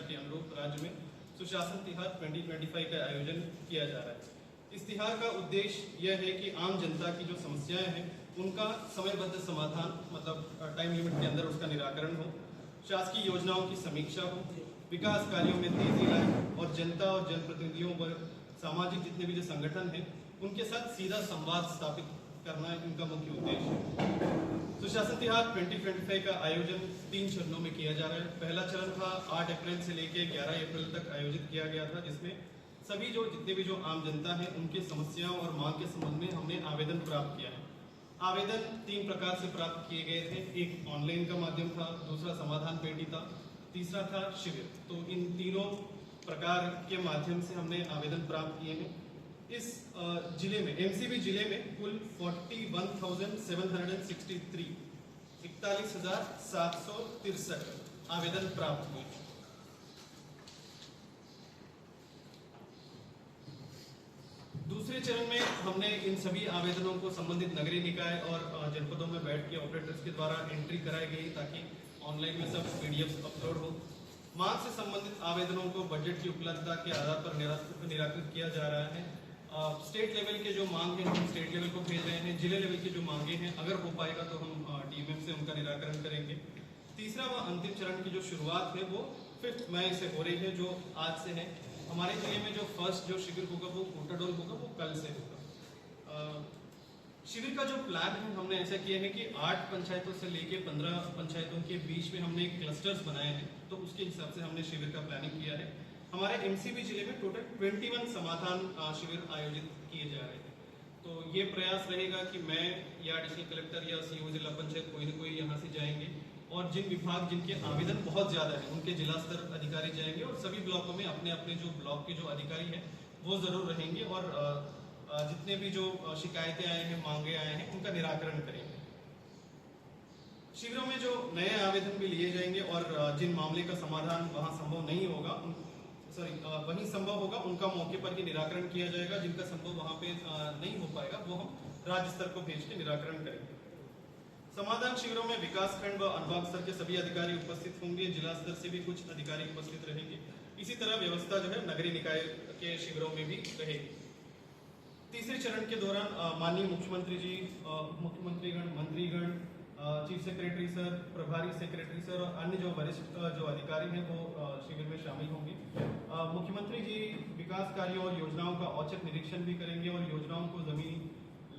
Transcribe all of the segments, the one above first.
मंशा के अनुरूप राज्य में सुशासन तिहार 2025 का आयोजन किया जा रहा है। इस तिहार का उद्देश्य यह है कि आम जनता की जो समस्याएं हैं उनका समयबद्ध समाधान, मतलब टाइम लिमिट के अंदर उसका निराकरण हो, शासकीय योजनाओं की समीक्षा हो, विकास कार्यों में तेजी लाए और जनता और जनप्रतिनिधियों व सामाजिक जितने भी जो संगठन हैं उनके साथ सीधा संवाद स्थापित करना इनका मुख्य उद्देश्य है। सुशासन तिहार 2025 का आयोजन 3 चरणों में किया जा रहा है। पहला चरण था 8 अप्रैल से लेकर 11 अप्रैल तक आयोजित किया गया था, जिसमें सभी जितने भी आम जनता है उनकी समस्याओं और मांग के संबंध में हमने आवेदन प्राप्त किया है। आवेदन 3 प्रकार से प्राप्त किए गए थे। एक ऑनलाइन का माध्यम था, दूसरा समाधान पेटी था, तीसरा था शिविर। तो इन तीनों प्रकार के माध्यम से हमने आवेदन प्राप्त किए हैं। इस जिले में, एमसीबी जिले में कुल 41,763 41,763 आवेदन प्राप्त हुए। दूसरे चरण में हमने इन सभी आवेदनों को संबंधित नगरीय निकाय और जनपदों में बैठ के ऑपरेटर्स के द्वारा एंट्री कराई गई ताकि ऑनलाइन में सब पीडीएफ अपलोड हो। मांग से संबंधित आवेदनों को बजट की उपलब्धता के आधार पर निराकृत किया जा रहा है। स्टेट लेवल के जो मांग है हम स्टेट लेवल को भेज रहे हैं। जिले लेवल की जो मांगे हैं अगर हो पाएगा तो हम डीएमएफ से उनका निराकरण करेंगे। तीसरा व अंतिम चरण की जो शुरुआत है वो 5 मई से हो रही है, जो आज से है। हमारे जिले में जो फर्स्ट शिविर होगा वो कोटाडोल होगा, वो कल से होगा। शिविर का जो प्लान है हमने ऐसा किया है कि 8 पंचायतों से लेके 15 पंचायतों के बीच में हमने क्लस्टर्स बनाए हैं, तो उसके हिसाब से हमने शिविर का प्लानिंग किया है। हमारे एमसीबी जिले में टोटल 21 समाधान शिविर आयोजित किए जा रहे हैं। तो ये प्रयास रहेगा कि मैं या एडिशनल कलेक्टर या सीईओ जिला पंचायत कोई न कोई यहाँ से जाएंगे और जिन विभाग जिनके आवेदन बहुत ज्यादा है उनके जिला स्तर अधिकारी जाएंगे और सभी ब्लॉकों में अपने अपने जो ब्लॉक के जो अधिकारी हैं वो जरूर रहेंगे और जितने भी जो शिकायतें आए हैं, मांगे आए हैं, उनका निराकरण करेंगे। शिविरों में जो नए आवेदन भी लिए जाएंगे और जिन मामले का समाधान वहां संभव नहीं होगा, वहीं संभव होगा, उनका मौके पर ही निराकरण किया जाएगा। जिनका संभव वहां पे नहीं हो पाएगा वो हम राज्य स्तर को भेज के निराकरण करेंगे। समाधान शिविरों में विकास खंड व अनुभाग स्तर के सभी अधिकारी उपस्थित होंगे। जिला स्तर से भी कुछ अधिकारी उपस्थित रहेंगे। इसी तरह व्यवस्था जो है नगरीय निकाय के शिविरों में भी रहेगी। तीसरे चरण के दौरान माननीय मुख्यमंत्री जी, मुख्यमंत्रीगण, मंत्रीगण, चीफ सेक्रेटरी सर, प्रभारी सेक्रेटरी सर और अन्य जो वरिष्ठ जो अधिकारी हैं वो शिविर में शामिल होंगे। मुख्यमंत्री जी विकास कार्यों और योजनाओं का औचक निरीक्षण भी करेंगे और योजनाओं को जमीनी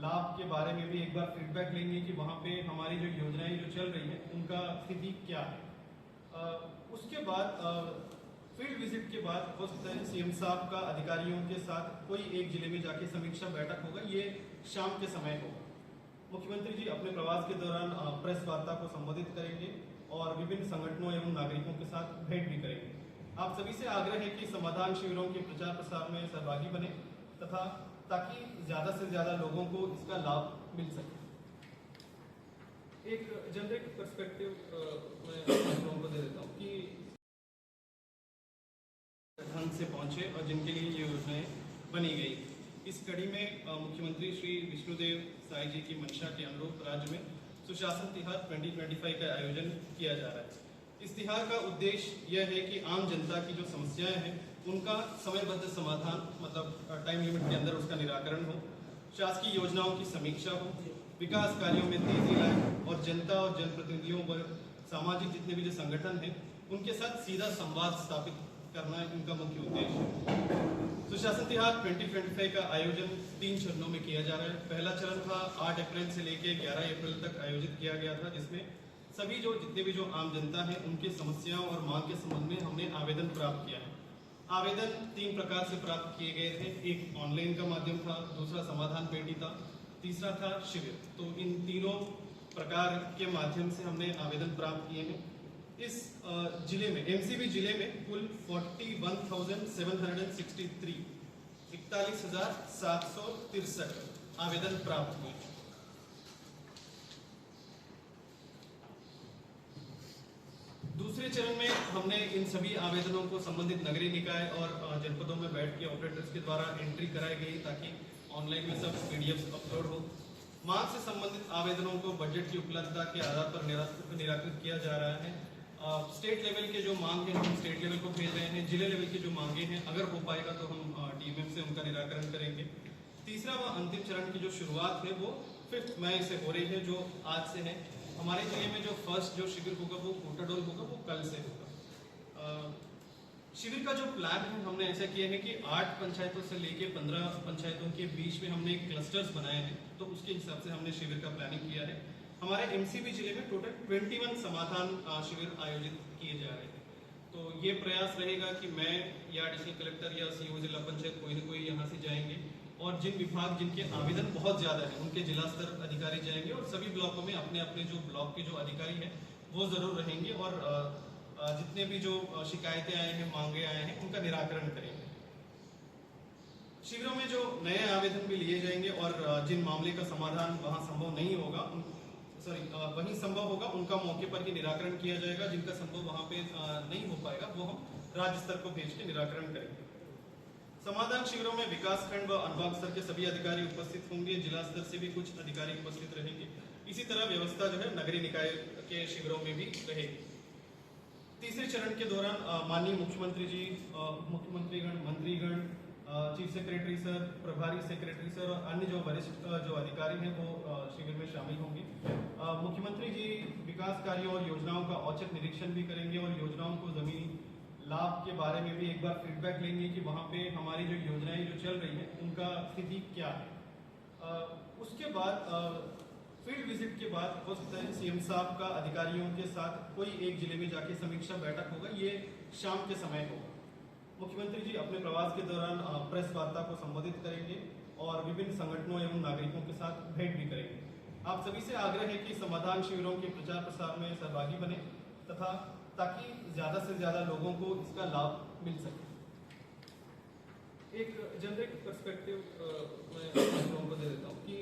लाभ के बारे में भी एक बार फीडबैक लेंगे कि वहाँ पे हमारी जो योजनाएं जो चल रही है उनका स्थिति क्या है। उसके बाद फील्ड विजिट के बाद हो सकता है सीएम साहब का अधिकारियों के साथ कोई एक जिले में जाके समीक्षा बैठक होगा। ये शाम के समय होगा। मुख्यमंत्री जी अपने प्रवास के दौरान प्रेस वार्ता को संबोधित करेंगे और विभिन्न संगठनों एवं नागरिकों के साथ भेंट भी करेंगे। आप सभी से आग्रह है कि समाधान शिविरों के प्रचार प्रसार में सहभागी बने तथा ताकि ज्यादा से ज्यादा लोगों को इसका लाभ मिल सके। एक जनरिक पर्सपेक्टिव मैं लोगों को दे देता हूँ कि ढंग से पहुंचे और जिनके लिए ये योजनाएं बनी गई। इस कड़ी में मुख्यमंत्री श्री विष्णुदेव साई जी की मंशा के अनुरूप राज्य में सुशासन तिहार 2025 का आयोजन किया जा रहा है। इस तिहार का उद्देश्य यह है कि आम जनता की जो समस्याएं हैं उनका समयबद्ध समाधान, मतलब टाइम लिमिट के अंदर उसका निराकरण हो, शासकीय योजनाओं की समीक्षा हो, विकास कार्यों में तेजी लाए और जनता और जनप्रतिनिधियों व सामाजिक जितने भी जो संगठन हैं उनके साथ सीधा संवाद स्थापित करना इनका मुख्य उद्देश्य है। सुशासन तिहार 2025 का आयोजन 3 चरणों में किया जा रहा है। पहला चरण था 8 अप्रैल से लेकर 11 अप्रैल तक आयोजित किया गया था, जिसमें सभी जितने भी जो आम जनता है उनकी समस्याओं और मांग के संबंध में हमने आवेदन प्राप्त किया है। आवेदन 3 प्रकार से प्राप्त किए गए थे। एक ऑनलाइन का माध्यम था, दूसरा समाधान पेटी था, तीसरा था शिविर। तो इन तीनों प्रकार के माध्यम से हमने आवेदन प्राप्त किए हैं। इस जिले में, एमसीबी जिले में कुल 41,763 41,763 आवेदन प्राप्त हुए। दूसरे चरण में हमने इन सभी आवेदनों को संबंधित नगरीय निकाय और जनपदों में बैठ के ऑपरेटर्स के द्वारा एंट्री कराई गई ताकि ऑनलाइन में सब पीडीएफ अपलोड हो। मांग से संबंधित आवेदनों को बजट की उपलब्धता के आधार पर निराकृत किया जा रहा है। स्टेट लेवल के जो मांग है हम स्टेट लेवल को भेज रहे हैं। जिले लेवल की जो मांगे हैं अगर हो पाएगा तो हम डीएमएफ से उनका निराकरण करेंगे। तीसरा व अंतिम चरण की जो शुरुआत है वो 5 मई से हो रही है, जो आज से है। हमारे जिले में जो फर्स्ट जो शिविर होगा वो कोटाडोल होगा, वो कल से होगा। शिविर का जो प्लान है हमने ऐसा किया है कि 8 पंचायतों से लेके 15 पंचायतों के बीच में हमने क्लस्टर्स बनाए हैं, तो उसके हिसाब से हमने शिविर का प्लानिंग किया है। हमारे एमसीबी जिले में टोटल 21 समाधान शिविर आयोजित किए जा रहे हैं। तो ये प्रयास रहेगा कि मैं या एडिशनल कलेक्टर या सीओ जिला पंचायत कोई ना कोई यहाँ से जाएंगे, और जिन विभाग जिनके आवेदन बहुत ज़्यादा है उनके जिला स्तर अधिकारी जाएंगे, और सभी ब्लॉकों में अपने अपने जो ब्लॉक के जो अधिकारी हैं वो ज़रूर रहेंगे, और जितने भी जो शिकायतें आए हैं, मांगे आए हैं, उनका निराकरण करेंगे। शिविरों में जो नए आवेदन भी लिए जाएंगे, और जिन मामले का समाधान वहाँ संभव नहीं होगा वहीं संभव होगा उनका मौके पर ही निराकरण किया जाएगा। जिनका संभव वहाँ पे नहीं हो पाएगा वो हम राज्य स्तर को भेज के निराकरण करेंगे। समाधान शिविरों में विकास खंड व अनुभाग स्तर के सभी अधिकारी उपस्थित होंगे, जिला स्तर से भी कुछ अधिकारी उपस्थित रहेंगे। इसी तरह व्यवस्था जो है नगरीय निकाय के शिविरों में भी रहेगी। तीसरे चरण के दौरान माननीय मुख्यमंत्री जी, मुख्यमंत्रीगण, मंत्रीगण, चीफ सेक्रेटरी सर, प्रभारी सेक्रेटरी सर और अन्य जो वरिष्ठ जो अधिकारी हैं वो शिविर में शामिल होंगे। मुख्यमंत्री जी विकास कार्यों और योजनाओं का औचक निरीक्षण भी करेंगे, और योजनाओं को जमीनी लाभ के बारे में भी एक बार फीडबैक लेंगे कि वहाँ पे हमारी जो योजनाएं जो चल रही हैं उनका स्थिति क्या है। उसके बाद फील्ड विजिट के बाद हो सकता है सीएम साहब का अधिकारियों के साथ कोई एक जिले में जाके समीक्षा बैठक होगा, ये शाम के समय होगा। मुख्यमंत्री जी अपने प्रवास के दौरान प्रेस वार्ता को संबोधित करेंगे और विभिन्न संगठनों एवं नागरिकों के साथ भेंट भी करेंगे। आप सभी से आग्रह है कि समाधान शिविरों के प्रचार प्रसार में सहभागी बने, तथा ताकि ज़्यादा से ज़्यादा लोगों को इसका लाभ मिल सके। एक जनरिक पर्सपेक्टिव मैं आप लोगों को दे देता हूँ कि